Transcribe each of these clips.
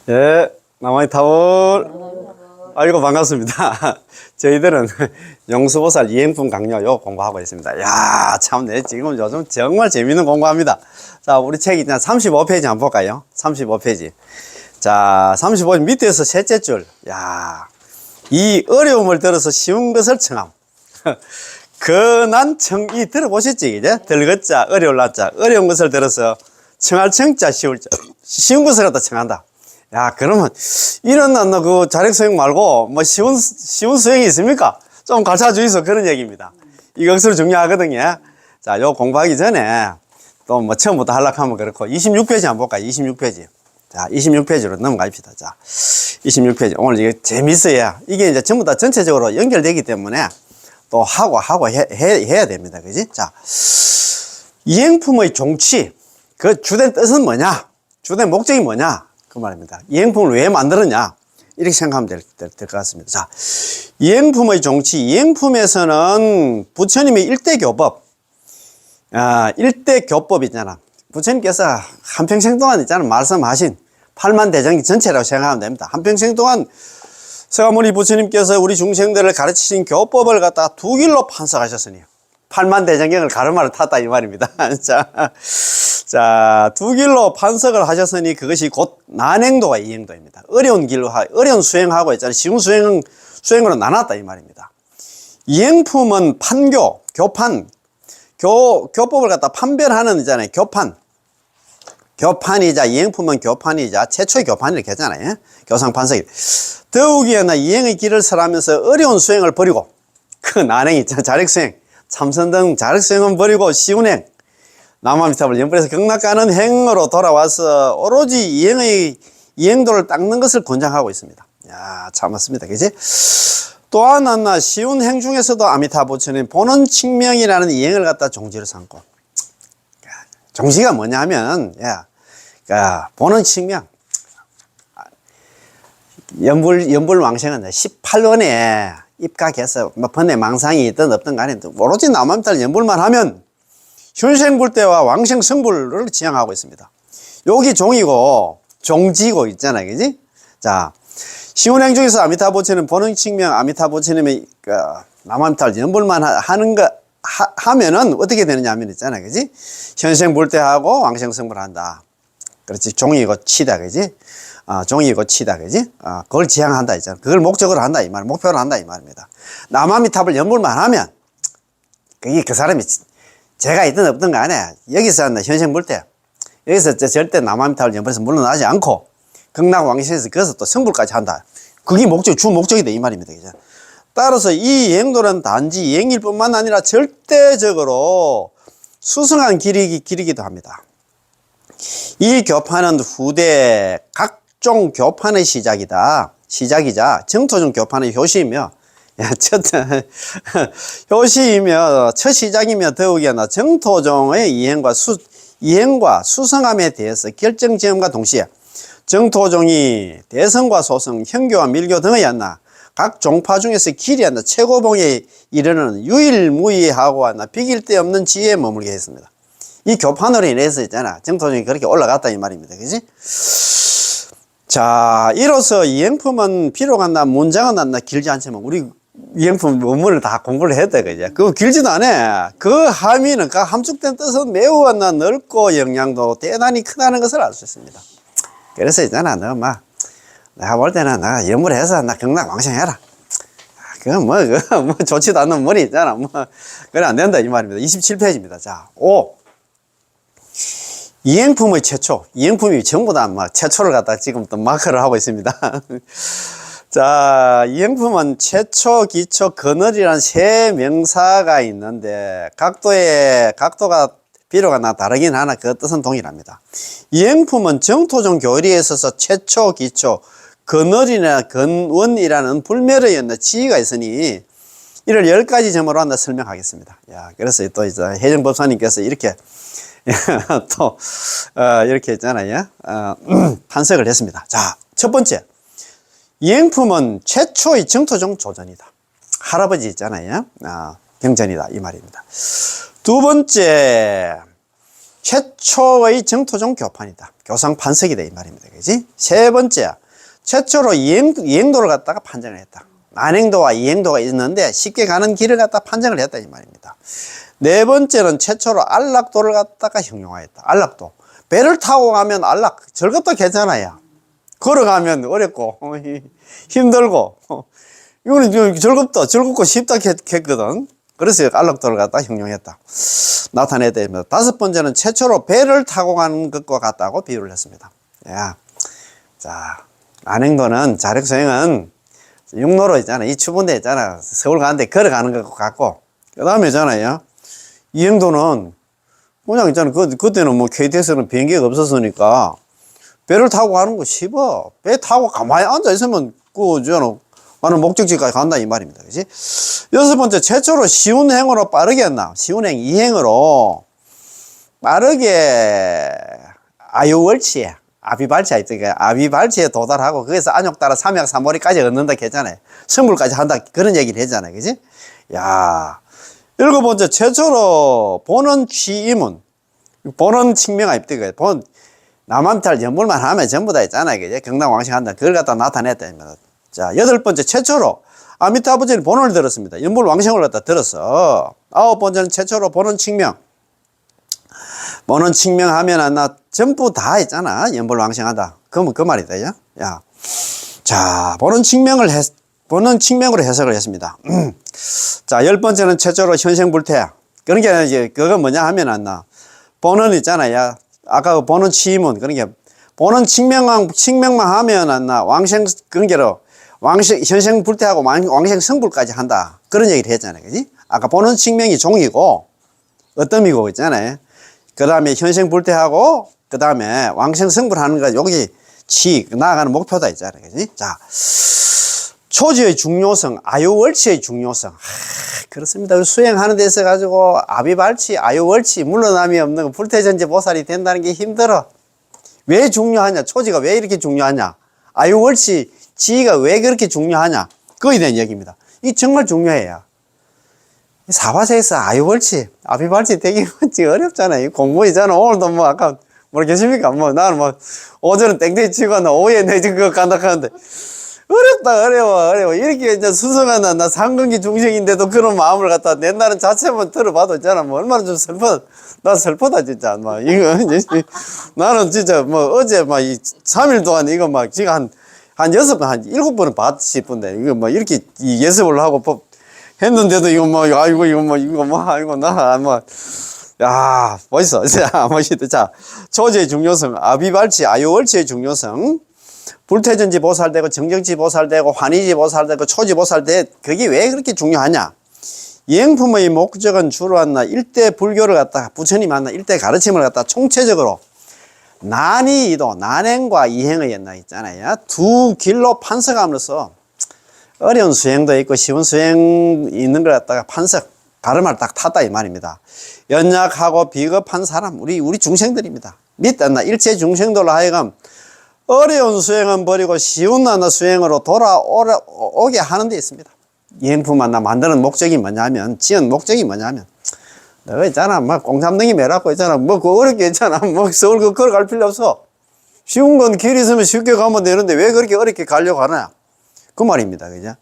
예, 남아이 타월. 아이고, 반갑습니다. 저희들은 용수보살 이행품 강요 요 공부하고 있습니다. 야, 참, 네, 지금 요즘 정말 재밌는 공부합니다. 자, 우리 책이 35페이지 한번 볼까요? 35페이지. 자, 35페이지 밑에서 셋째 줄. 야, 이 어려움을 들어서 쉬운 것을 청함. 근한청이 들어보셨지, 이제? 들것자, 어려울 낫자. 어려운 것을 들어서 청할 청자, 쉬울 자. 쉬운 것을 갖다 청한다. 야, 그러면, 이런, 자력 수행 말고, 쉬운 수행이 있습니까? 좀 가르쳐 주이소. 그런 얘기입니다. 이거 억수로 중요하거든요. 자, 요 공부하기 전에, 또 처음부터 하려고 그렇고, 26페이지 한번 볼까요? 26페이지. 자, 26페이지로 넘어갑시다. 자, 26페이지. 오늘 이게 재밌어요. 이게 이제 전부 다 전체적으로 연결되기 때문에, 또 해야 됩니다. 그지? 자, 이행품의 종치. 그 주된 뜻은 뭐냐? 주된 목적이 뭐냐? 그 말입니다. 이행품을 왜 만들었냐? 이렇게 생각하면 될 것 같습니다. 자, 이행품의 종치. 이행품에서는 부처님의 일대교법, 일대교법 있잖아. 부처님께서 한평생 동안 있잖아. 말씀하신 8만 대장기 전체라고 생각하면 됩니다. 한평생 동안 서가모니 부처님께서 우리 중생들을 가르치신 교법을 갖다가 두 길로 판석하셨으니 8만 대장경을 가르마를 탔다 이 말입니다. 자, 두 길로 판석을 하셨으니 그것이 곧 난행도와 이행도입니다. 어려운 길로 어려운 수행하고 있잖아요. 쉬운 수행으로 나눴다 이 말입니다. 이행품은 판교, 교판, 교법을 갖다 판별하는 있잖아요. 교판이자 이행품은 교판이자 최초의 교판 이렇게 하잖아요. 교상판석이. 더욱이나 이행의 길을 설하면서 어려운 수행을 버리고 그 난행 있잖아요. 자력수행, 참선등 자력수행은 버리고 쉬운 행, 남아미탑을 연불해서 극락가는 행으로 돌아와서 오로지 이행도를 닦는 것을 권장하고 있습니다. 야, 참 맞습니다. 그지? 또 하나 쉬운 행 중에서도 아미타 부처님 보는 칙명이라는 이행을 갖다 종지로 삼고, 종지가 뭐냐 하면, 보는 칙명. 연불왕생은 18원에 입각해서 번뇌 망상이 있든 없든 간에 오로지 남아미타를 연불만 하면 현생불대와 왕생성불을 지향하고 있습니다. 여기 종이고 종지고 있잖아요. 그지? 자, 시운행 중에서 아미타 부처님 보는 칙명 아미타 부처님의 남아미타를 연불만 하면은 어떻게 되느냐 하면 있잖아요. 그지? 현생불대하고 왕생성불을 한다. 그렇지. 종이고 치다. 그지? 종이고 치다. 그지? 그걸 지향한다. 있잖아. 그걸 목적으로 한다. 이 말, 목표로 한다. 이 말입니다. 남아미탑을 연불만 하면 그게 그 사람이 죄가 있든 없든 간에 여기서 현생불대 여기서 절대 남아미탑을 연불해서 물러나지 않고 극락왕생에서 거기서 또 성불까지 한다. 그게 주 목적이다 이 말입니다. 그죠? 따라서 이 이행도는 단지 이행일 뿐만 아니라 절대적으로 수승한 길이기도 합니다. 이 교판은 후대 각종 교판의 시작이자 정토중 교판의 효시이며 첫 시작이며 더욱이나 정토종의 이행과 수성함에 대해서 결정지음과 동시에 정토종이 대성과 소성, 현교와 밀교 등의 각 종파 중에서 길이 최고봉에 이르는 유일무이하고 비길 데 없는 지혜에 머물게 했습니다. 이 교판으로 인해서 있잖아. 정토종이 그렇게 올라갔다 이 말입니다. 그지? 자, 이로써 이행품은 비록 문장은 길지 않지만 우리 이행품 원문을 다 공부를 했다, 그죠? 그거 길지도 않아. 그 함의는, 그 함축된 뜻은 매우 넓고 영향도 대단히 크다는 것을 알 수 있습니다. 그래서 있잖아, 내가 볼 때는 내가 연불해서 극락왕생해라. 그건 좋지도 않는 머리 있잖아. 그래 안 된다, 이 말입니다. 27페이지입니다. 자, 5. 이행품의 최초. 이행품이 전부 다 최초를 갖다 지금 또 마크를 하고 있습니다. 자, 이행품은 최초, 기초, 근원이라는 세 명사가 있는데 각도가 비록 다르긴 하나 그 뜻은 동일합니다. 이행품은 정토종 교리에 있어서 최초, 기초, 근원이라는 불멸의 지위가 있으니 이를 10가지 점으로 설명하겠습니다. 야, 그래서 또 이제 혜정법사님께서 이렇게 또 이렇게 있잖아요. 판석을 했습니다. 자, 첫 번째. 이행품은 최초의 정토종 조전이다. 할아버지 있잖아요. 경전이다. 이 말입니다. 두 번째, 최초의 정토종 교판이다. 교상 판석이다 이 말입니다. 그지? 세 번째, 최초로 이행도를 갖다가 판정을 했다. 난행도와 이행도가 있는데 쉽게 가는 길을 갖다 판정을 했다 이 말입니다. 네 번째는 최초로 안락도를 갖다가 형용하였다. 안락도. 배를 타고 가면 안락, 저것도 괜찮아요. 걸어가면 어렵고 힘들고 이거는 즐겁고 쉽다 했거든. 그래서 안락도를 갖다가 형용했다. 나타냈다. 다섯 번째는 최초로 배를 타고 가는 것과 같다고 비유를 했습니다. 야, 자, 안행도는 자력수행은 육로로 있잖아. 이 추분대 있잖아. 서울 가는데 걸어가는 것 같고, 그 다음에 있잖아요. 이행도는 그냥 있잖아. 그때는 뭐 KTX는 비행기가 없었으니까 배를 타고 가는 거 쉽어. 배 타고 가만히 앉아 있으면 가는 목적지까지 간다 이 말입니다. 그지? 여섯 번째, 최초로 쉬운 행으로 빠르게 했나? 쉬운 행, 이행으로 빠르게 아유월치에 아비발치에 있으니까 아비발치에 도달하고 거기서 안욕 따라 삼약 삼오리까지 얻는다 했잖아요. 성불까지 한다 그런 얘기를 했잖아요. 그지? 야, 일곱 번째, 최초로 본원 취임은 본원 칭명아 입대가 남한탈 연불만 하면 전부 다 있잖아요. 그지? 경당왕생한다. 그걸 갖다 나타냈다. 자, 여덟 번째, 최초로 아미타부지는 본원을 들었습니다. 연불왕생을 갖다 들었어. 아홉 번째는 최초로 본원 칭명. 본원 칭명하면 나 전부 다 있잖아. 연불왕생한다. 그 말이다. 야. 자, 본원 칭명으로 해석을 했습니다. 자, 열 번째는 최초로 현생불태. 그러니까 이제 그건 뭐냐 하면 본원 있잖아요. 아까 그 본원 취임은 그러니까 본원 칭명만 하면 왕생 그러니까 현생 불태하고 왕생 성불까지 한다. 그런 얘기를 했잖아요. 그지? 아까 본원 칭명이 종이고, 어떤이고 있잖아요. 그 다음에 현생 불태하고, 그 다음에 왕생 성불하는 거, 여기 나아가는 목표다 있잖아요. 그지? 자, 초지의 중요성, 아유월치의 중요성. 그렇습니다. 수행하는 데 있어 가지고, 아비발치, 아유월치, 물러남이 없는 거, 불태전지 보살이 된다는 게 힘들어. 왜 중요하냐? 초지가 왜 이렇게 중요하냐? 아유월치, 지위가 왜 그렇게 중요하냐? 그거에 대한 얘기입니다. 이게 정말 중요해요. 사바세에서 아유월치, 아비발치 되게 어렵잖아요. 공부이잖아. 오늘도 뭐, 아까, 모르겠습니까? 나는 오전은 땡땡이 치고 오후에 내 그거 간다 하는데, 어려워. 이렇게 이제 수성한 나 상근기 중생인데도 그런 마음을 갖다 낸다는 자체만 들어봐도 있잖아. 얼마나 좀 나 슬프다, 진짜. 이거, 나는 진짜 어제 이 3일 동안 이거 지금 한 7번 봤 싶은데, 이거 이렇게 예습을 하고 했는데도 야, 멋있어. 멋있다. 자, 초지의 중요성, 아비발치, 아유월치의 중요성, 불태전지 보살되고, 정정지 보살되고, 환희지 보살되고, 초지 보살되, 그게 왜 그렇게 중요하냐? 이행품의 목적은 주로 일대 불교를 갖다가, 부처님 일대 가르침을 갖다가 총체적으로, 난이도, 난행과 이행의 있잖아요. 두 길로 판석함으로써 어려운 수행도 있고 쉬운 수행이 있는 걸 갖다가 가름을 딱 탔다 이 말입니다. 연약하고 비겁한 사람, 우리 중생들입니다. 일체 중생들로 하여금 어려운 수행은 버리고 쉬운 수행으로 돌아오게 하는 데 있습니다. 이행품 만드는 목적이 뭐냐면, 지은 목적이 뭐냐면, 너 있잖아, 공삼등이 매라고 있잖아, 그거 어렵게 있잖아, 서울 걸어갈 필요 없어. 쉬운 건 길 있으면 쉽게 가면 되는데 왜 그렇게 어렵게 가려고 하나? 그 말입니다. 그죠?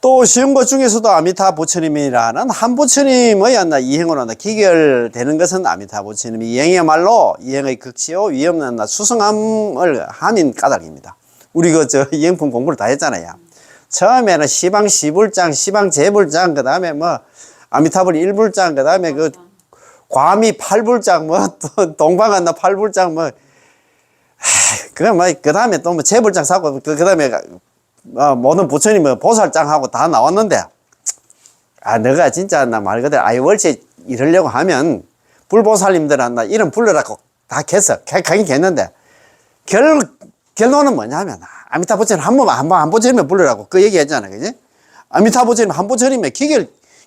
또 쉬운 것 중에서도 아미타 부처님이라는 한 부처님의 이행으로 기결되는 것은 아미타 부처님이 이행이야말로 이행의 극치요 위없는 수성함을 함인 까닭입니다. 우리 이행품 공부를 다 했잖아요. 처음에는 시방 시불장, 시방 제불장, 그 다음에 아미타불 1불장, 그 다음에 과미 8불장, 또 동방한 8불장, 그 다음에 또 제불장 사고, 그 다음에 모든 부처님 보살장하고 다 나왔는데, 너가 진짜 말 그대로 아이월치 이러려고 하면 불보살님들 이름 불러라고 다 가긴 했는데, 결론은 뭐냐면, 아미타 부처님 한 부처님에 불러라고 그 얘기 했잖아. 그지? 아미타 부처님 한 부처님에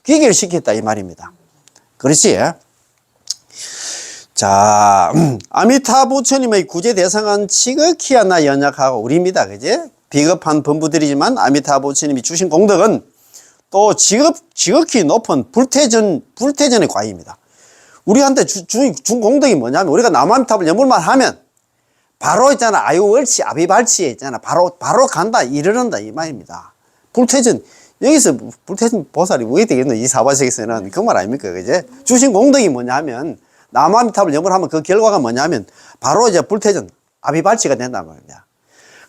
기결시켰다 이 말입니다. 그렇지? 자, 아미타 부처님의 구제 대상은 지극히 연약하고 우리입니다. 그지? 비겁한 범부들이지만 아미타 부처님이 주신 공덕은 또 지극히 높은 불태전의 과입니다. 우리한테 준 공덕이 뭐냐면 우리가 나무아미타불 연불만 하면 바로 있잖아. 아유월치, 아비발치에 있잖아. 바로 간다, 이르른다, 이 말입니다. 불퇴전, 여기서 불퇴전 보살이 왜 되겠노? 이 사바sek에서는 그 말 아닙니까? 그제? 주신 공덕이 뭐냐 하면, 나무아미타불 연불하면 그 결과가 뭐냐 하면, 바로 이제 불퇴전, 아비발치가 된단 말입니다.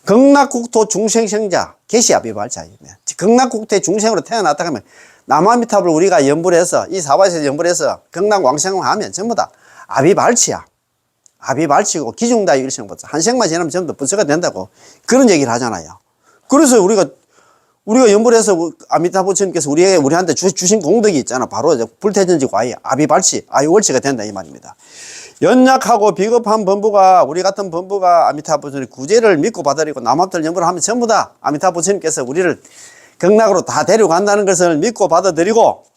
극락국토 중생생자, 개시 아비발치입니다. 극락국토의 중생으로 태어났다 하면, 나무아미타불 우리가 연불해서, 이 사바sek에서 연불해서 극락왕생을 하면 전부 다 아비발치야. 아비발치고 기중다유 일생부터 한생만 지나면 전부 다 부처가 된다고 그런 얘기를 하잖아요. 그래서 우리가 연불해서 아미타 부처님께서 우리한테 주신 공덕이 있잖아. 바로 불태전지 과의 아비발치, 아유월치가 된다 이 말입니다. 연약하고 비겁한 범부가 우리 같은 범부가 아미타 부처님 구제를 믿고 받아들이고 남합들 연불을 하면 전부 다 아미타 부처님께서 우리를 극락으로 다 데려간다는 것을 믿고 받아들이고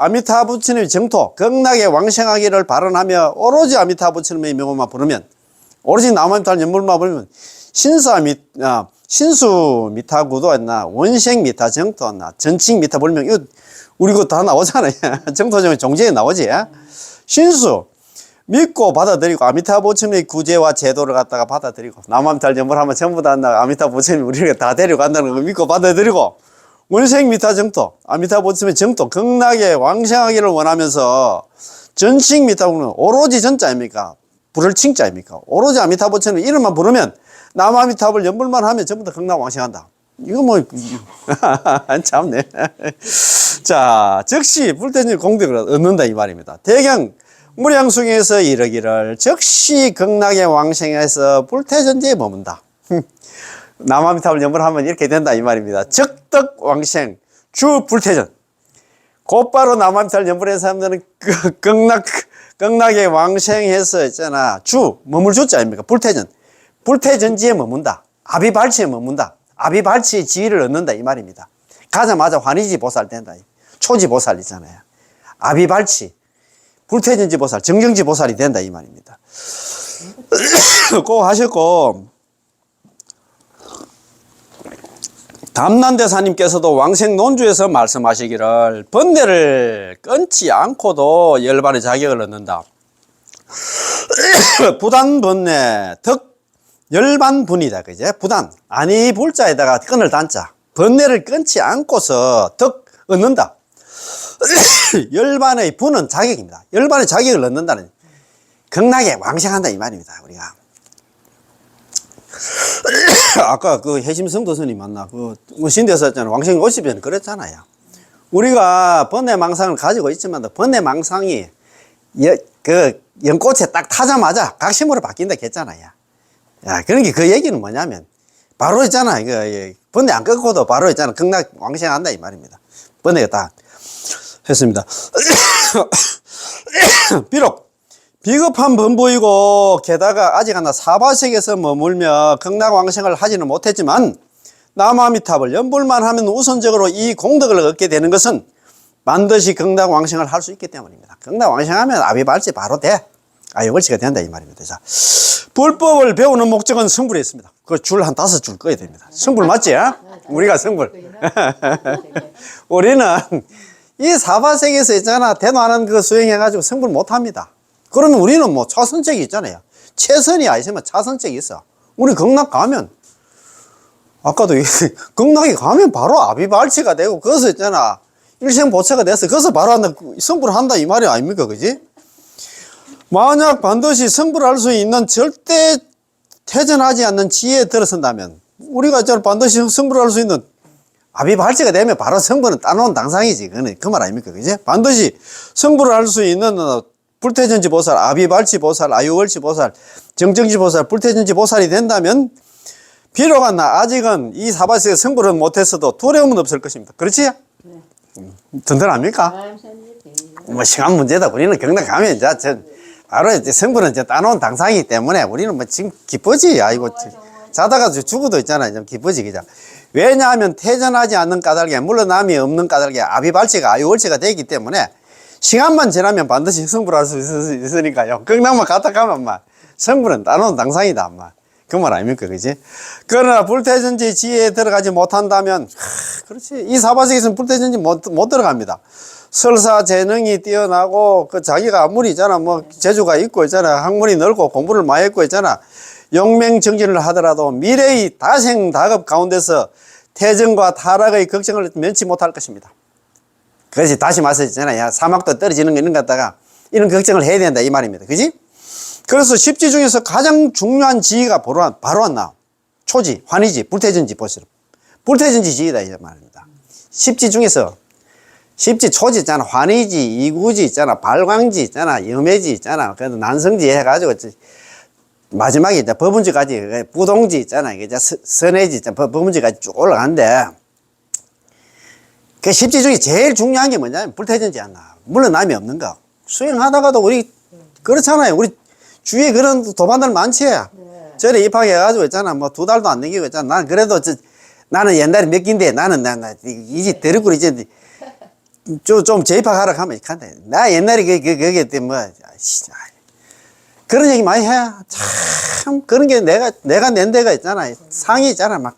아미타 부처님의 정토, 극락에 왕생하기를 발언하며 오로지 아미타 부처님의 명호만 부르면, 오로지 나무아미타 연불만 부르면 신수 미타 구도였나, 원생 미타 정토였나, 전칭 미타 불명, 이거 우리 거 다 나오잖아요. 정토 중에 종제에 나오지. 신수 믿고 받아들이고 아미타 부처님의 구제와 제도를 갖다가 받아들이고 나무아미타 연불하면 전부 다 아미타 부처님 우리가 다 데려간다는 걸 믿고 받아들이고 원생 미타 정토, 아미타 부처님의 정토, 극락에 왕생하기를 원하면서 전칭 미타 부르면 오로지 전자입니까? 불을 칭자입니까? 오로지 아미타 부처님 이름만 부르면 남아미타불 연불만 하면 전부 다 극락 왕생한다. 이거 뭐 참네. 자, 즉시 불태전 공덕을 얻는다 이 말입니다. 대경 무량숭에서 이르기를 즉시 극락에 왕생해서 불태전지에 머문다. 남아미타불 연불하면 이렇게 된다 이 말입니다. 적덕 왕생 주 불태전. 곧바로 남아미타불 연불한 사람들은 극락에 왕생해서 있잖아. 머물 주자 아닙니까? 불태전. 불태전지에 머문다. 아비발치에 머문다. 아비발치의 지위를 얻는다 이 말입니다. 가자마자 환희지 보살 된다. 초지 보살이잖아요. 아비발치, 불태전지 보살, 정정지 보살이 된다 이 말입니다. 꼭 하셨고, 담난대사님께서도 왕생 논주에서 말씀하시기를 번뇌를 끊지 않고도 열반의 자격을 얻는다. 부단 번뇌, 열반분이다. 그제? 부단. 아니, 불자에다가 끈을 단자. 번뇌를 끊지 않고서 덕 얻는다. 열반의 분은 자격입니다. 열반의 자격을 얻는다는 극락에 왕생한다 이 말입니다. 우리가. 아까 그 해심성도 스님 만나 그 신대에서 했잖아요. 왕생 50년 그랬잖아요. 우리가 번뇌망상을 가지고 있지만 번뇌망상이 그 연꽃에 딱 타자마자 각심으로 바뀐다 했잖아요. 야, 그러니까 그 얘기는 뭐냐면 바로 있잖아. 이거 번뇌 안 끊고도 바로 있잖아. 극락 왕생한다 이 말입니다. 번뇌가 다 했습니다. 비록 비겁한 범부이고 게다가 아직 하나 사바sek에서 머물며 극락왕생을 하지는 못했지만 남아미타불 연불만 하면 우선적으로 이 공덕을 얻게 되는 것은 반드시 극락왕생을 할 수 있기 때문입니다. 극락왕생하면 아비발치 바로 돼. 아유월치가 된다 이 말입니다. 자, 불법을 배우는 목적은 성불에 있습니다. 그 줄 한 5줄 꺼야 됩니다. 성불 맞지? 우리가 성불. 우리는 이 사바sek에서 있잖아. 대노하는 그 수행해가지고 성불 못합니다. 그러면 우리는 뭐 차선책이 있잖아요. 최선이 아니지만 차선책이 있어. 우리 극락 가면, 아까도 극락에 가면 바로 아비발치가 되고, 거기서 있잖아. 일생보채가 돼서, 거기서 바로 한다, 성불을 한다, 이 말이 아닙니까? 그지? 만약 반드시 성불할 수 있는 절대 퇴전하지 않는 지혜에 들어선다면, 우리가 반드시 성불할 수 있는 아비발치가 되면 바로 성불은 따놓은 당상이지. 그 말 아닙니까? 그지? 반드시 성불을 할 수 있는 불태전지 보살, 아비발치 보살, 아유월치 보살, 정정지 보살, 불태전지 보살이 된다면 비록 아직은 이 사바sek에 성불은 못했어도 두려움은 없을 것입니다. 그렇지? 네. 든든합니까? 뭐 시간 문제다. 우리는 경락 가면 이제 바로 이제 성불은 이제 따놓은 당상이기 때문에 우리는 뭐 지금 기쁘지. 아이고 자다가 죽어도 있잖아요. 좀 기쁘지 그죠? 왜냐하면 퇴전하지 않는 까닭에 물러남이 없는 까닭에 아비발치가 아유월치가 되기 때문에 시간만 지나면 반드시 성불할 수 있으니까요. 극락만 갔다 가면 성불은 따놓은 당상이다. 그 말 아닙니까? 그지? 그러나 불태전지 지혜에 들어가지 못한다면, 그렇지. 이 사바sek에서는 불태전지 못 들어갑니다. 설사 재능이 뛰어나고 그 자기가 아무리 있잖아 뭐 재주가 있고 있잖아 학문이 넓고 공부를 많이 했고 있잖아 용맹정진을 하더라도 미래의 다생다급 가운데서 태정과 타락의 걱정을 면치 못할 것입니다. 그래서 다시 말씀드렸잖아요. 야, 사막도 떨어지는 거 이런 것 갖다가 이런 걱정을 해야 된다 이 말입니다. 그지? 그래서 십지 중에서 가장 중요한 지위가 바로 왔나? 초지, 환희지, 불태전지 보시죠. 불태전지 지위다 이 말입니다. 십지 중에서 십지 초지 있잖아. 환희지, 이구지 있잖아. 발광지 있잖아. 염해지 있잖아. 그래도 난성지 해가지고 마지막에 이제 법운지까지 부동지 있잖아. 이게 선해지 있잖아. 법운지까지 쭉 올라가는데 그 십지 중에 제일 중요한 게 뭐냐면 불태전지 않나. 물러남이 없는 거. 수행하다가도 우리 그렇잖아요. 우리 주위에 그런 도반들 많지. 절에 입학해가지고 있잖아. 뭐 2달도 안 넘기고 있잖아. 난 그래도 나는 옛날에 몇 기인데 나는 이제 데리고 이제 좀 재입학하라 하면 간다. 나 옛날에 그게 뭐 그런 얘기 많이 해. 참 그런 게 내가 낸 데가 있잖아. 상이 있잖아. 막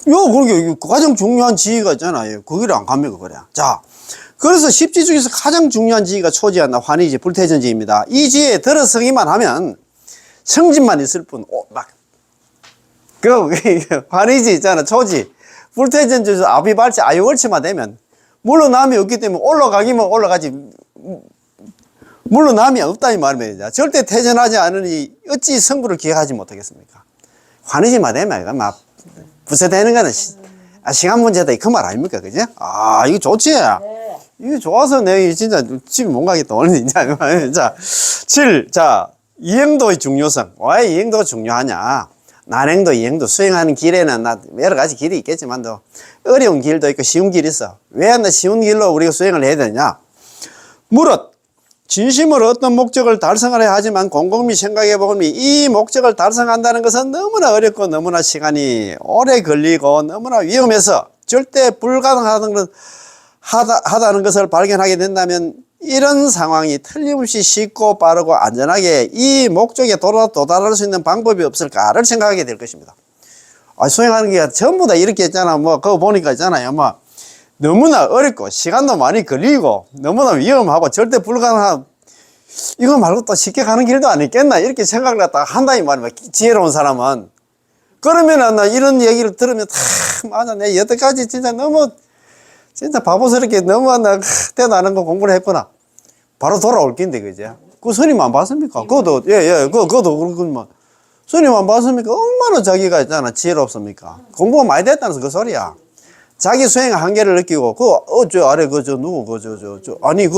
그러게 가장 중요한 지위가 있잖아요. 거기를 안 갑니까 그래. 자, 그래서 십지 중에서 가장 중요한 지위가 초지였나 환희지 불태전지입니다. 이 지위에 들어서기만 하면 성진만 있을 뿐, 환희지 있잖아, 초지. 불태전지에서 아비발치, 아유월치만 되면, 물러남이 없기 때문에 올라가기만 올라가지, 물러남이 없다, 이 말입니다. 절대 퇴전하지 않으니 어찌 성부를 기억하지 못하겠습니까? 환희지만 되면, 이거 막, 부채되는 거는 시간 문제다, 그 말 아닙니까? 그죠? 아, 이거 좋지? 이거 좋아서 내가 진짜 집에 못 가겠다, 오늘 진짜. 자, 7. 자, 이행도의 중요성. 왜 이행도가 중요하냐? 난행도, 이행도 수행하는 길에는 여러 가지 길이 있겠지만도 어려운 길도 있고 쉬운 길이 있어. 왜 쉬운 길로 우리가 수행을 해야 되냐? 무릇 진심으로 어떤 목적을 달성하려 하지만 곰곰이 생각해 보면 이 목적을 달성한다는 것은 너무나 어렵고 너무나 시간이 오래 걸리고 너무나 위험해서 절대 불가능하다는 것을 발견하게 된다면 이런 상황이 틀림없이 쉽고 빠르고 안전하게 이 목적에 도달할 수 있는 방법이 없을까를 생각하게 될 것입니다. 수행하는 게 전부 다 이렇게 있잖아. 뭐 그거 보니까 있잖아요. 뭐 너무나 어렵고 시간도 많이 걸리고 너무나 위험하고 절대 불가능한 이거 말고 또 쉽게 가는 길도 아니겠나 이렇게 생각을 갖다가 한다 이 말이야. 지혜로운 사람은. 그러면은 나 이런 얘기를 들으면 맞아 내 여태까지 진짜 너무 진짜 바보스럽게 너무 나 대단한 거 공부를 했구나. 바로 돌아올 낀데 그죠? 그 스님 안 봤습니까? 그것도 그것도 그렇구만. 스님 안 봤습니까? 얼마나 자기가 있잖아 지혜롭습니까? 공부가 많이 됐다는 그 소리야. 자기 수행 한계를 느끼고 저 아래 누구 아니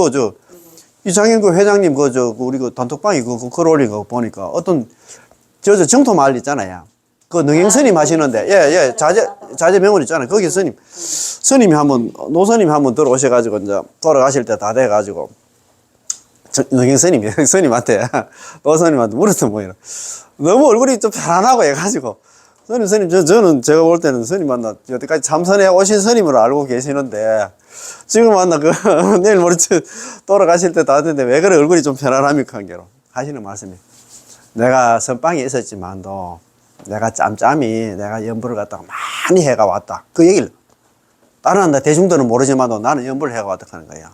이장현구 회장님 우리 단톡방에 글 올린 거 보니까 어떤 정토 마을 있잖아요. 그 능행 스님 하시는데 자재 명언 있잖아요. 거기 스님이 노스님이 한번 들어오셔가지고 이제 돌아가실 때 다 돼가지고 능행 스님한테 노스님한테 물었던 뭐이라 너무 얼굴이 좀 편안하고 해가지고 스님 저는 제가 볼 때는 스님 만나 여태까지 참선해 오신 스님으로 알고 계시는데 지금 만나 내일 모레 돌아가실 때 다 됐는데 왜 그래 얼굴이 좀 편안합니까 한게로 하시는 말씀이 내가 선방에 있었지만도 내가 짬짬이 내가 연부를 갖다가 많이 해가 왔다. 그 얘기를 다른 대중들은 모르지만도 나는 연부를 해가 왔다 하는 거야.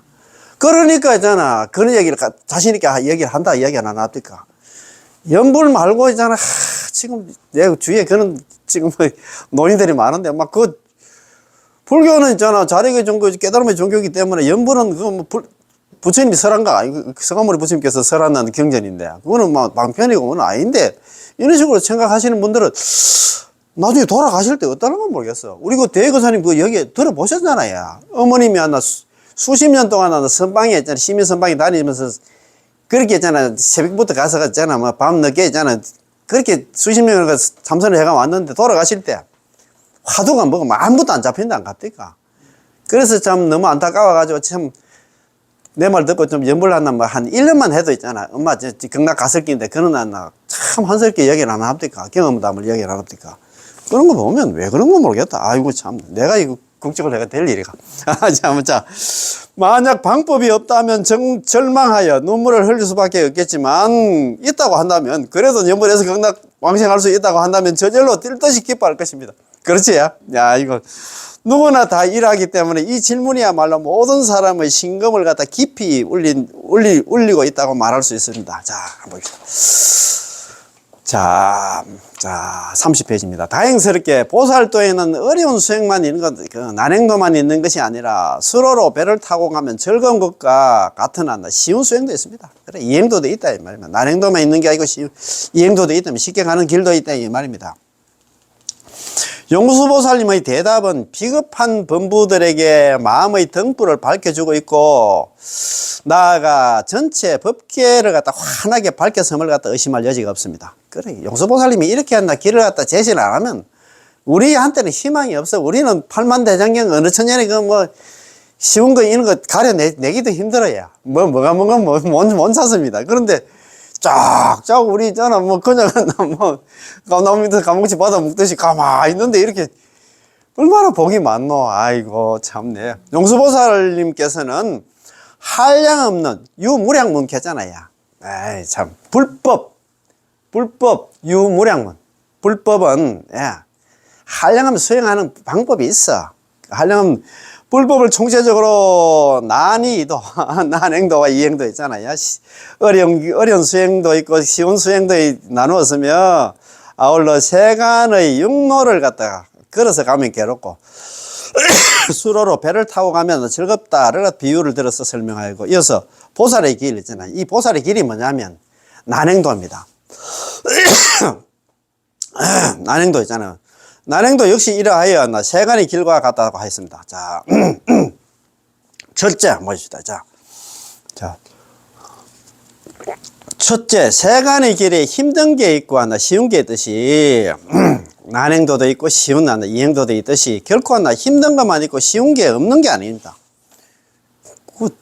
그러니까 있잖아 그런 얘기를 자신 있게 얘기를 한다 이야기 안 합니까? 연불 말고 있잖아 지금 내 주위에 그런 지금 논의들이 많은데 막 불교는 있잖아 자력의 종교 깨달음의 종교이기 때문에 연불은 뭐 부처님이 설한가 성가모니 부처님께서 설한 경전인데 그거는 막 방편이고 그건 아닌데 이런 식으로 생각하시는 분들은 나중에 돌아가실 때 어떠는 건 모르겠어. 우리 대거사님 여기 들어보셨잖아요. 어머님이 수십 년 동안 선방에 있잖아 시민 선방에 다니면서 그렇게 있잖아 새벽부터 가서 있잖아 뭐 밤 늦게 있잖아 그렇게 수십 년을 가서 참선을 해가 왔는데 돌아가실 때 화두가 뭐가 아무것도 안 잡힌다 안 갑니까? 그래서 참 너무 안타까워가지고 참 내 말 듣고 좀 연불한다 뭐 한 1년만 해도 있잖아 엄마 경락 갔을 끼인데 그런 참 한스럽게 얘기를 안 합니까? 경험담을 얘기를 안 합니까? 그런 거 보면 왜 그런 거 모르겠다. 아이고 참 내가 이거 국적을 해가 될 일이가. 자 만약 방법이 없다면 절망하여 눈물을 흘릴 수밖에 없겠지만 있다고 한다면 그래도 연불에서 경락 왕생할 수 있다고 한다면 저절로 뛸 듯이 기뻐할 것입니다. 그렇지? 야 이거 누구나 다 일하기 때문에 이 질문이야말로 모든 사람의 심금을 갖다 깊이 울리고 있다고 말할 수 있습니다. 자, 한번 봅시다. 자, 30페이지입니다. 다행스럽게 보살도에는 어려운 수행만 있는 것, 난행도만 있는 것이 아니라 수로로 배를 타고 가면 즐거운 것과 같은 쉬운 수행도 있습니다. 그래, 이행도도 있다, 이 말입니다. 난행도만 있는 게 아니고 이행도도 있다면 쉽게 가는 길도 있다, 이 말입니다. 용수보살님의 대답은 비겁한 범부들에게 마음의 등불을 밝혀주고 있고, 나아가 전체 법계를 갖다 환하게 밝혀섬을 갖다 의심할 여지가 없습니다. 그래, 용수보살님이 이렇게 한다 길을 갖다 제시를 안 하면 우리한테는 희망이 없어. 우리는 팔만대장경 어느 천년에 쉬운 거 이런 거 가려내기도 힘들어요. 뭐가 못 찾습니다. 그런데 쫙쫙 우리 있잖아 그냥 나무 밑에서 가뭉치 받아 먹듯이 가만히 있는데 이렇게 얼마나 복이 많노. 아이고 참네. 용수보살님께서는 한량없는 유무량문 했잖아요. 에이 참 불법 유무량문. 불법은 한량하면 수행하는 방법이 있어. 한량하면 불법을 총체적으로 난이도, 난행도와 이행도 있잖아요. 어려운 수행도 있고 쉬운 수행도 나누었으며 아울러 세간의 육로를 갖다가 걸어서 가면 괴롭고 수로로 배를 타고 가면 즐겁다를 비유를 들어서 설명하고 이어서 보살의 길 있잖아요. 이 보살의 길이 뭐냐면 난행도입니다. 난행도 있잖아요. 난행도 역시 이러하여 세간의 길과 같다고 하였습니다. 자, 첫째, 보십시다. 자, 첫째, 세간의 길에 힘든 게 있고 쉬운 게 있듯이, 난행도도 있고 쉬운 이행도도 있듯이, 결코 힘든 것만 있고 쉬운 게 없는 게 아닙니다.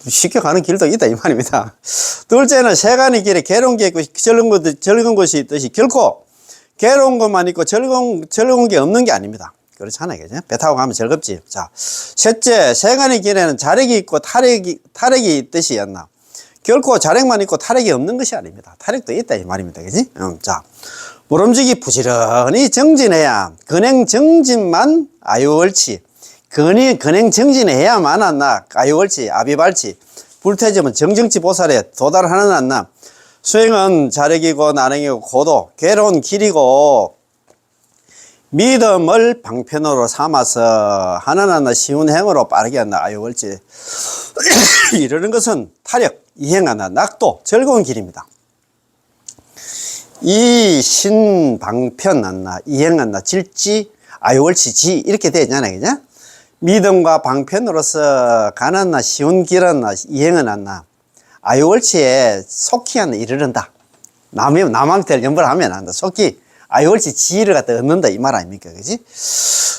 쉽게 가는 길도 있다, 이 말입니다. 둘째는 세간의 길에 괴로운 게 있고 즐거운 것이 있듯이, 결코 괴로운 것만 있고 즐거운 게 없는 게 아닙니다. 그렇잖아요. 그죠? 배 타고 가면 즐겁지. 자, 셋째, 세간의 길에는 자력이 있고 탈핵이 있듯이 결코 자력만 있고 탈핵이 없는 것이 아닙니다. 탈핵도 있다, 이 말입니다. 그지? 자, 모름지기 부지런히 정진해야, 근행정진만 아유월치. 근행정진해야만 아유월치, 아비발치. 불태점은 정정치 보살에 도달하는 수행은 자력이고 난행이고 고도, 괴로운 길이고 믿음을 방편으로 삼아서 하나하나 쉬운 행으로 빠르게 아유월지 이르는 것은 타력, 이행하나 낙도, 즐거운 길입니다. 이 신방편 이행한다 질지 아유월치 지 이렇게 되어 있잖아요. 그죠? 믿음과 방편으로서 가는 쉬운 길은 이행은 아유월치에 속히 이르른다. 남한테 연벌하면 속히 아유월치 지위를 갖다 얻는다 이 말 아닙니까? 그지?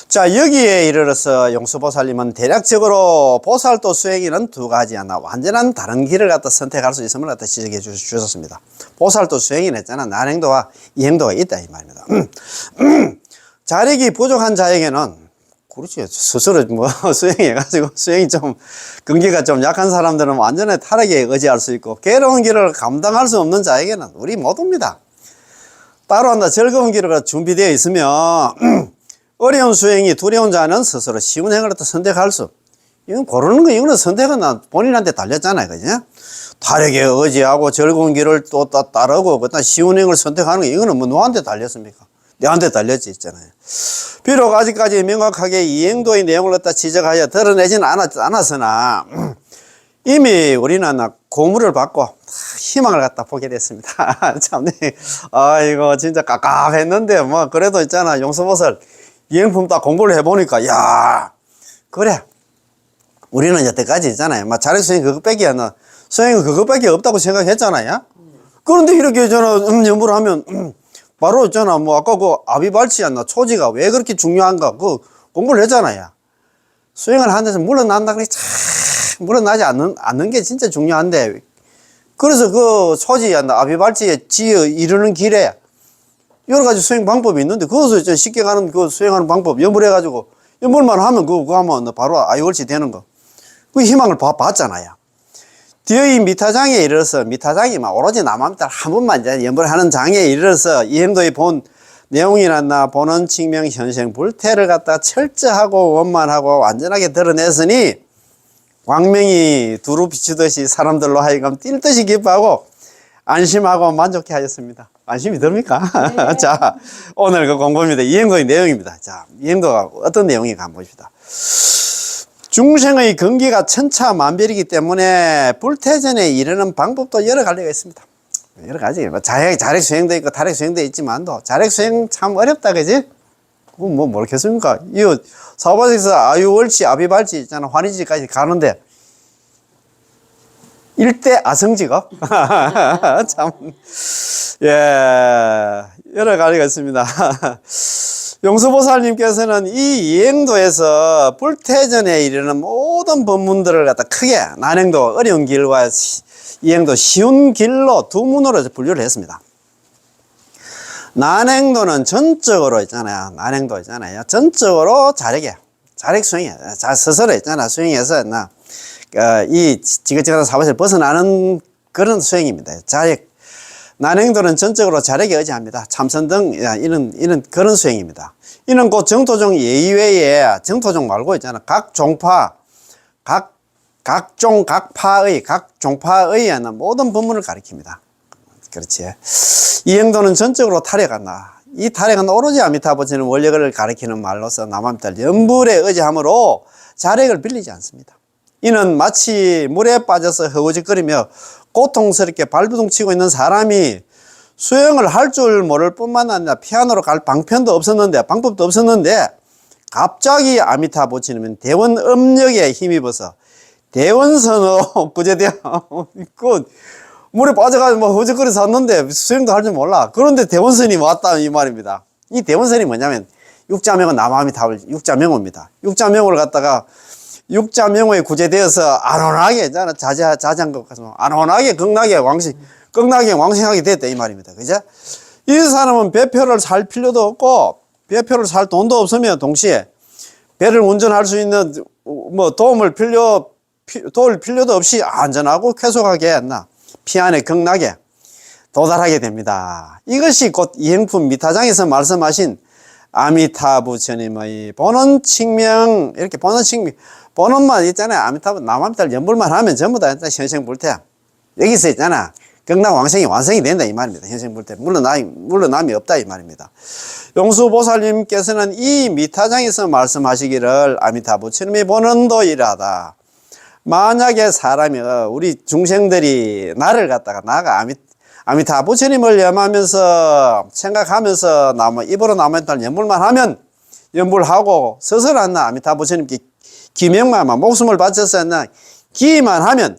자, 여기에 이르러서 용수보살님은 대략적으로 보살도 수행에는 두 가지 완전한 다른 길을 갖다 선택할 수 있음을 갖다 지적해 주셨습니다. 보살도 수행이 했잖아. 난행도와 이행도가 있다 이 말입니다. 자력이 부족한 자에게는 그렇지. 스스로 수행해가지고, 수행이 좀, 근기가 좀 약한 사람들은 완전히 타락에 의지할 수 있고, 괴로운 길을 감당할 수 없는 자에게는 우리 모두입니다. 따로 즐거운 길을 준비되어 있으며, 어려운 수행이 두려운 자는 스스로 쉬운 행을 선택할 수. 이건 고르는 거, 이거는 선택은 본인한테 달렸잖아요. 그죠? 타락에 의지하고 즐거운 길을 또 따르고, 그다음 쉬운 행을 선택하는 거, 이거는 누구한테 달렸습니까? 내한테 달렸지 있잖아요. 비록 아직까지 명확하게 이행도의 내용을 갖다 지적하여 드러내지는 않았으나 이미 우리는 고물을 받고 희망을 갖다 보게 됐습니다. 참, 이거 진짜 깝깝했는데 그래도 있잖아. 용수보살 이행품 딱 공부를 해보니까 그래 우리는 여태까지 있잖아요. 자력수행 그것밖에 수행은 그것밖에 없다고 생각했잖아요. 그런데 이렇게 연구를 하면 바로 있잖아. 아까 아비발치 초지가 왜 그렇게 중요한가? 공부를 했잖아요. 수행을 하는 데서 물러난다 그래. 물러나지 않는 게 진짜 중요한데. 그래서 초지 아비발치에 이르는 길에 여러 가지 수행 방법이 있는데, 그것을 쉽게 가는 수행하는 방법, 연불해가지고, 연불만 하면 그거 하면 바로 아유월치 되는 거. 그 희망을 봤잖아요. 뒤의 미타장에 이르러서, 미타장이 오로지 남한테 한 번만 연불하는 장에 이르러서 이행도의 본 내용이란나 보는 측면 현생 불태를 갖다 철저하고 원만하고 완전하게 드러냈으니 광명이 두루 비추듯이 사람들로 하여금 뛸 듯이 기뻐하고 안심하고 만족해 하였습니다. 안심이 됩니까? 네. 자, 오늘 그 공부입니다. 이행도의 내용입니다. 자, 이행도가 어떤 내용인가 한번 봅시다. 중생의 근기가 천차만별이기 때문에 불태전에 이르는 방법도 여러 가지가 있습니다. 여러 가지. 자력 수행도 있고 탈핵 수행도 있지만도 자력 수행 참 어렵다, 그지? 뭐 모르겠습니까? 이 사바에서 아유월치, 아비발치 있잖아. 환희지까지 가는데 일대 아성직업? 참, 예, 여러 가지가 있습니다. 용수보살님께서는 이 이행도에서 불태전에 이르는 모든 법문들을 갖다 크게 난행도 어려운 길과 이행도 쉬운 길로 두 문으로 분류를 했습니다. 난행도는 전적으로 있잖아요. 난행도 있잖아요. 전적으로 자력 수행이에요. 스스로 있잖아. 수행해서 이 지긋지긋한 사무실 벗어나는 그런 수행입니다. 난행도는 전적으로 자력에 의지합니다. 참선 등 이런 그런 수행입니다. 이는 곧 정토종 예의외에 정토종 말고 있잖아. 각 종파, 각 종파의 모든 법문을 가리킵니다. 그렇지. 이 행도는 전적으로 탈핵한다. 이 탈핵은 오로지 아미타부처님 원력을 가리키는 말로서 남아미타 연불에 의지함으로 자력을 빌리지 않습니다. 이는 마치 물에 빠져서 허우적거리며 고통스럽게 발부둥 치고 있는 사람이 수영을 할 줄 모를 뿐만 아니라 피아노로 갈 방법도 없었는데 갑자기 아미타부처님은 대원 음력에 힘입어서 대원선으로 구제되어 물에 빠져가지고 허우적거려서 샀는데 수영도 할 줄 몰라. 그런데 대원선이 왔다 이 말입니다. 이 대원선이 뭐냐면 육자명은 남아미타불 육자명호입니다. 육자명호를 갖다가 육자명호에 구제되어서 안온하게 있잖아. 자제한 것 같아서 안온하게 극락에 왕생하게 됐다 이 말입니다. 그죠? 이 사람은 배표를 살 필요도 없고 배표를 살 돈도 없으며 동시에 배를 운전할 수 있는 도울 필요도 없이 안전하고 쾌속하게 피안의 극락에 도달하게 됩니다. 이것이 곧 이행품 미타장에서 말씀하신 아미타부처님의 보는 측면, 이렇게 보는 측면, 보는만 있잖아요. 남아미타를 연불만 하면 전부 다 현생불태. 여기서 있잖아. 극락 왕생이 완성이 된다 이 말입니다. 현생불태. 물러남이 없다 이 말입니다. 용수보살님께서는 이 미타장에서 말씀하시기를 아미타부처님이 보는도 이러하다. 만약에 사람이 우리 중생들이 나를 갖다가 나가 아미타부처님을 염하면서 생각하면서 입으로 남아미타를 연불만 하면 연불하고 스스로 아미타부처님께 기명만 목숨을 바쳐서 기만 하면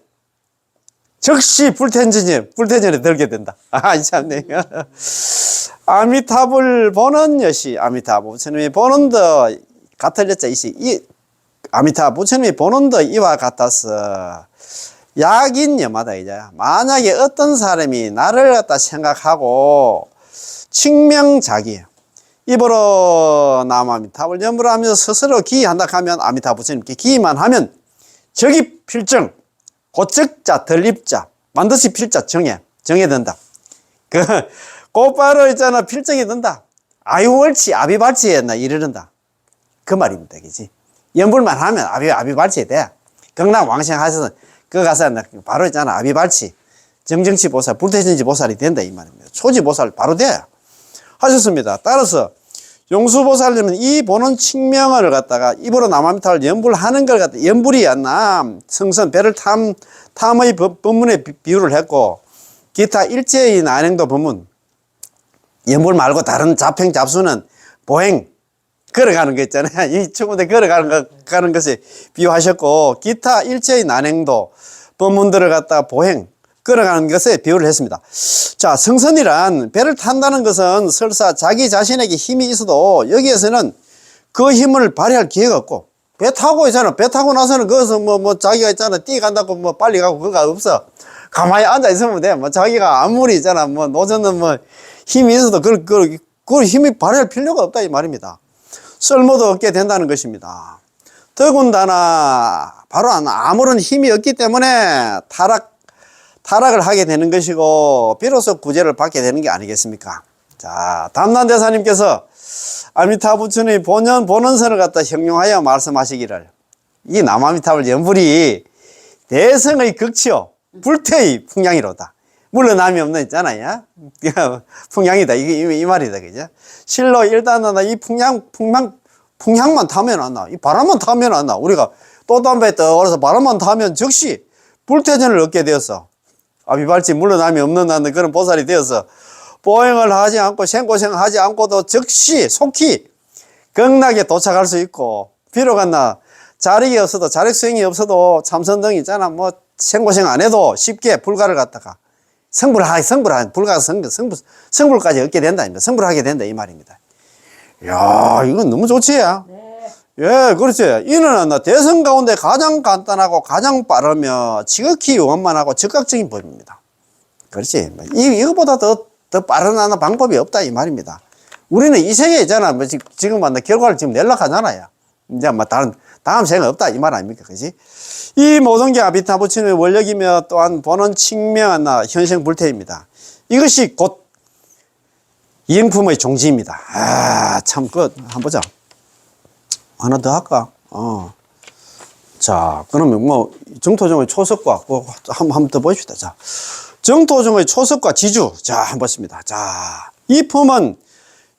즉시 불태전에 들게 된다. 참네. 아미타불 보는 여시 아미타부처님이 보는 더 같을 여자 이시 아미타부처님이 보는 더 이와 같아서 약인 여마다 이제 만약에 어떤 사람이 나를 갖다 생각하고 측명자기 입으로 남아미타불 연불하면서 스스로 기한다 하면 아미타부처님께 기만 하면 적이 필정 고적자 덜입자 반드시 필자 정해된다. 곧바로 있잖아 필정이 된다. 아유월치 아비발치에 이르른다. 그 말입니다. 그지? 연불만 하면 아비발치에 돼. 극락 왕생하셔서 그 가서 바로 있잖아 아비발치 정정치 보살 불태전지 보살이 된다 이 말입니다. 초지 보살 바로 돼 하셨습니다. 따라서 용수보살님은 이 보는 측명을 갖다가 입으로 남아미타를 연불하는 걸 갖다 연불이 성선 배를 탐의 법문에 비유를 했고 기타 일체의 난행도 법문 연불 말고 다른 잡행 잡수는 보행 걸어가는 거 있잖아요. 이 친구들 걸어가는 것에 비유하셨고 기타 일체의 난행도 법문들을 갖다가 보행 걸어가는 것에 비유를 했습니다. 자, 성선이란 배를 탄다는 것은 설사 자기 자신에게 힘이 있어도 여기에서는 그 힘을 발휘할 기회가 없고 배 타고 있잖아. 배 타고 나서는 거기서 자기가 있잖아. 뛰어간다고 빨리 가고 그거 없어. 가만히 앉아 있으면 돼. 자기가 아무리 있잖아. 노전은 힘이 있어도 그 힘이 발휘할 필요가 없다 이 말입니다. 쓸모도 없게 된다는 것입니다. 더군다나 바로 아무런 힘이 없기 때문에 타락을 하게 되는 것이고 비로소 구제를 받게 되는 게 아니겠습니까? 자, 담난대사님께서 아미타 부처의 본원선을 갖다 형용하여 말씀하시기를, 이 남아미타불 연불이 대성의 극치요 불태의 풍량이로다. 물러남이 없는 있잖아요. 풍량이다. 이 말이다. 그죠? 실로 일단은 이 풍향만 타면 안 나. 이 바람만 타면 안 나. 우리가 또 담배 떠올라서 바람만 타면 즉시 불태전을 얻게 되었어. 아비발치 물러남이 없는 나는 그런 보살이 되어서 보행을 하지 않고 생고생하지 않고도 즉시 속히 극락에 도착할 수 있고, 비록 자력이 없어도, 자력 수행이 없어도 참선등 있잖아. 뭐 생고생 안 해도 쉽게 불가를 갖다가 성불까지 얻게 된다. 성불하게 된다. 이 말입니다. 이야, 이건 너무 좋지. 네. 예, 그렇지. 이는 대성 가운데 가장 간단하고 가장 빠르며 지극히 원만하고 즉각적인 법입니다. 그렇지. 이거보다 더 빠른 방법이 없다. 이 말입니다. 우리는 이 세계에 있잖아. 뭐 지금 결과를 지금 내려고 하잖아요. 이제 뭐 다음 생은 없다. 이 말 아닙니까? 그지? 이 모든 게 아비타 부처님의 원력이며 또한 본원 칭명한 현생 불태입니다. 이것이 곧 이행품의 종지입니다. 참, 한번 보자. 하나 더 할까? 자, 그러면 뭐, 정토종의 초석과, 한번 더 보십시다. 자, 정토종의 초석과 지주. 자, 한번 보십니다. 자, 이 품은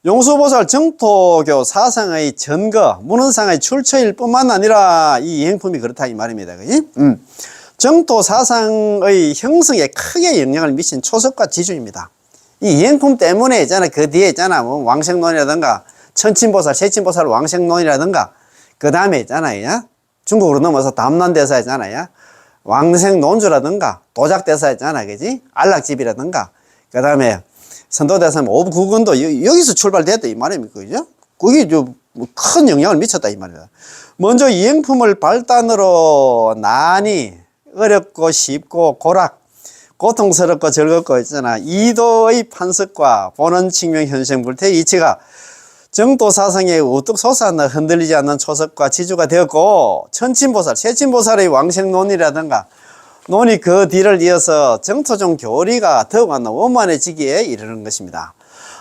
용수보살 정토교 사상의 전거, 문헌상의 출처일 뿐만 아니라 이 이행품이 그렇다 이 말입니다. 그지? 정토 사상의 형성에 크게 영향을 미친 초석과 지주입니다. 이 이행품 때문에 있잖아. 그 뒤에 있잖아. 뭐 왕생론이라든가 천친보살, 세친보살 왕생론이라든가 그 다음에 있잖아요. 중국으로 넘어서 담난대사 있잖아요. 왕생논주라든가 도작대사 있잖아. 그지? 안락집이라든가 그 다음에 선도대사님 오부구건도 여기서 출발됐다 이 말입니까? 그죠? 그게 큰 영향을 미쳤다 이 말이다. 먼저 이행품을 발단으로 난이 어렵고 쉽고 고통스럽고 즐겁고 있잖아. 이도의 판석과 본원 칭명 현생 불태의 이치가 정도 사상에 우뚝 솟아나 흔들리지 않는 초석과 지주가 되었고, 천친보살, 세친보살의 왕생론이라든가 논이 그 뒤를 이어서 정토종 교리가 더욱 원만해지기에 이르는 것입니다.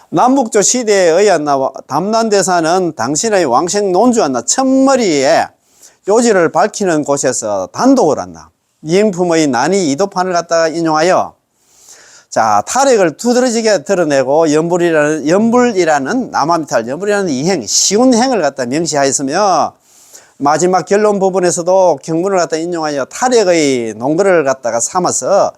남북조 시대에 의한 담난대사는 당신의 왕생논주한 첫머리에 요지를 밝히는 곳에서 단독을 한다. 이행품의 난이 이도판을 갖다가 인용하여 자, 타력을 두드러지게 드러내고 연불이라는 남아미탈 연불이라는 이행, 쉬운 행을 갖다 명시하였으며 마지막 결론 부분에서도 경문을 갖다 인용하여 타력의 논거를 갖다가 삼아서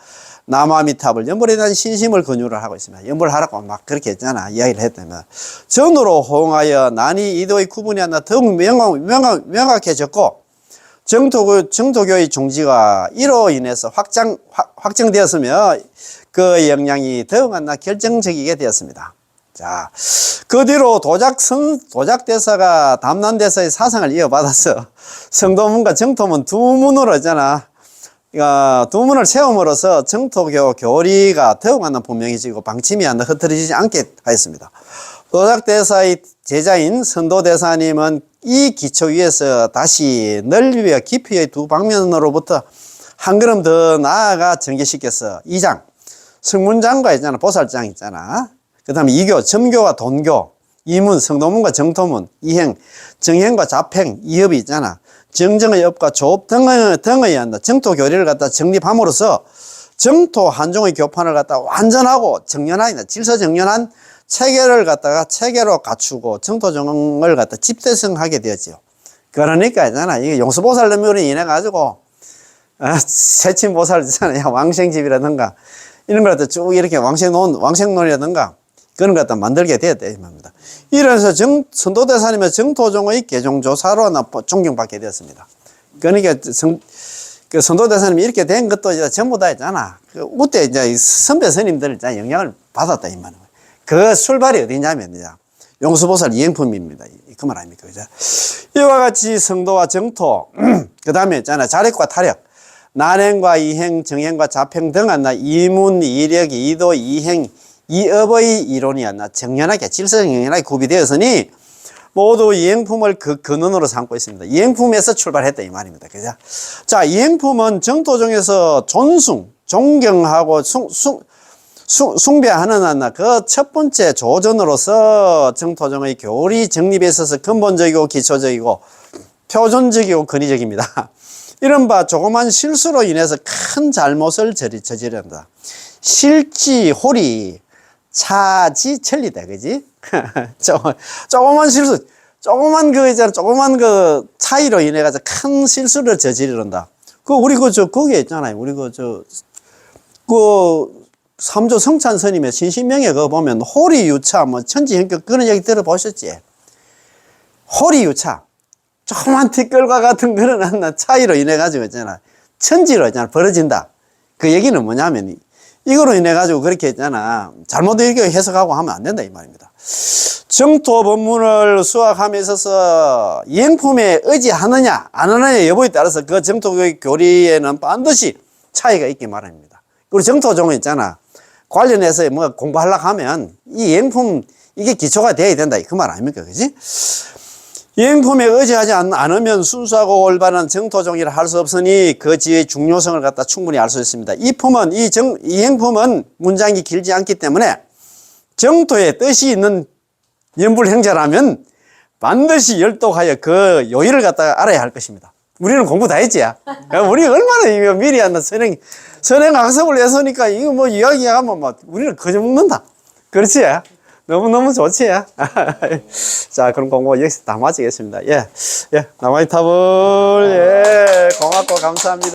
남아미탑을 연불에 대한 신심을 권유를 하고 있습니다. 연불하라고 막 그렇게 했잖아. 이야기를 했다면. 전으로 호응하여 난이 이도의 구분이 하나 더욱 명확해졌고, 정토교의 종지가 이로 인해서 확정되었으며 그 영향이 더욱 결정적이게 되었습니다. 자, 그 뒤로 도작대사가 담난대사의 사상을 이어받아서 성도문과 정토문 두 문으로 있잖아. 두 문을 세움으로써 정토교 교리가 더욱 분명해지고 방침이 흐트러지지 않게 하였습니다. 도작대사의 제자인 선도대사님은 이 기초 위에서 다시 넓이와 깊이의 두 방면으로부터 한 걸음 더 나아가 전개시켜서 2장, 성문장과 있잖아, 보살장 있잖아. 그 다음에 이교, 점교와 돈교, 이문, 성도문과 정토문, 이행, 정행과 잡행, 이업이 있잖아. 정정의 업과 조업 등의 정토 교리를 갖다 정립함으로써 정토 한종의 교판을 갖다 완전하고 정연한, 질서정연한 체계를 갖다가 체계로 갖추고 정토정을 갖다 집대성하게 되었죠. 그러니까 있잖아. 이게 용수보살 놈이 인해가지고, 세친보살 있잖아요. 왕생집이라든가, 이런 걸 갖다 쭉 이렇게 왕생론이라든가, 그런 것 갖다 만들게 되었다. 이 말입니다. 이래서 선도대사님의 정토종의 개종조사로 존경받게 되었습니다. 그러니까 그 선도대사님이 이렇게 된 것도 이제 전부 다 있잖아. 그때 이제 선배 스님들 영향을 받았다. 이 말입니다. 그 출발이 어디냐면, 용수보살 이행품입니다. 그 말 아닙니까? 그죠? 이와 같이 성도와 정토, 그 다음에 있잖아. 자력과 타력, 난행과 이행, 정행과 잡행 등 이문, 이력, 이도, 이행, 이업의 이론이 정연하게, 질서정연하게 구비되었으니 모두 이행품을 그 근원으로 삼고 있습니다. 이행품에서 출발했다. 이 말입니다. 그죠? 자, 이행품은 정토종에서 존경하고 숭배하는 그 첫 번째 조전으로서 정토종의 교리 정립에 있어서 근본적이고 기초적이고 표준적이고 근위적입니다. 이른바 조그만 실수로 인해서 큰 잘못을 저지른다. 실지, 홀이, 차지, 천리다. 그지? 조그만 실수, 조그만 그 차이로 인해 가지고 큰 실수를 저지른다. 우리 거기에 있잖아요. 우리 삼조 성찬 스님의 신신명에 그거 보면 호리유차, 천지현격 그런 얘기 들어보셨지? 호리유차. 조그만 티끌과 같은 그런 차이로 인해 가지고 있잖아. 천지로 있잖아. 벌어진다. 그 얘기는 뭐냐면, 이거로 인해 가지고 그렇게 있잖아. 잘못 이렇게 해석하고 하면 안 된다. 이 말입니다. 정토 법문을 수학함에 있어서 이행품에 의지하느냐, 안 하느냐 여부에 따라서 그 정토 교리에는 반드시 차이가 있기 마련입니다. 우리 정토종은 있잖아. 관련해서 뭐 공부하려고 하면 이 이행품, 이게 기초가 돼야 된다. 그 말 아닙니까? 그지? 이행품에 의지하지 않으면 순수하고 올바른 정토종이라 할 수 없으니 그 지의 중요성을 갖다 충분히 알 수 있습니다. 이행품은 문장이 길지 않기 때문에 정토에 뜻이 있는 연불행자라면 반드시 열독하여 그 요의를 갖다가 알아야 할 것입니다. 우리는 공부 다 했지. 우리 얼마나 이거 미리 한다. 선행학습을 했으니까 이거 뭐 이야기하면 뭐 우리는 거저 먹는다. 그렇지? 너무너무 좋지. 자, 그럼 공부 여기서 다 마치겠습니다. 예. 나마이타불. 예. 고맙고 감사합니다.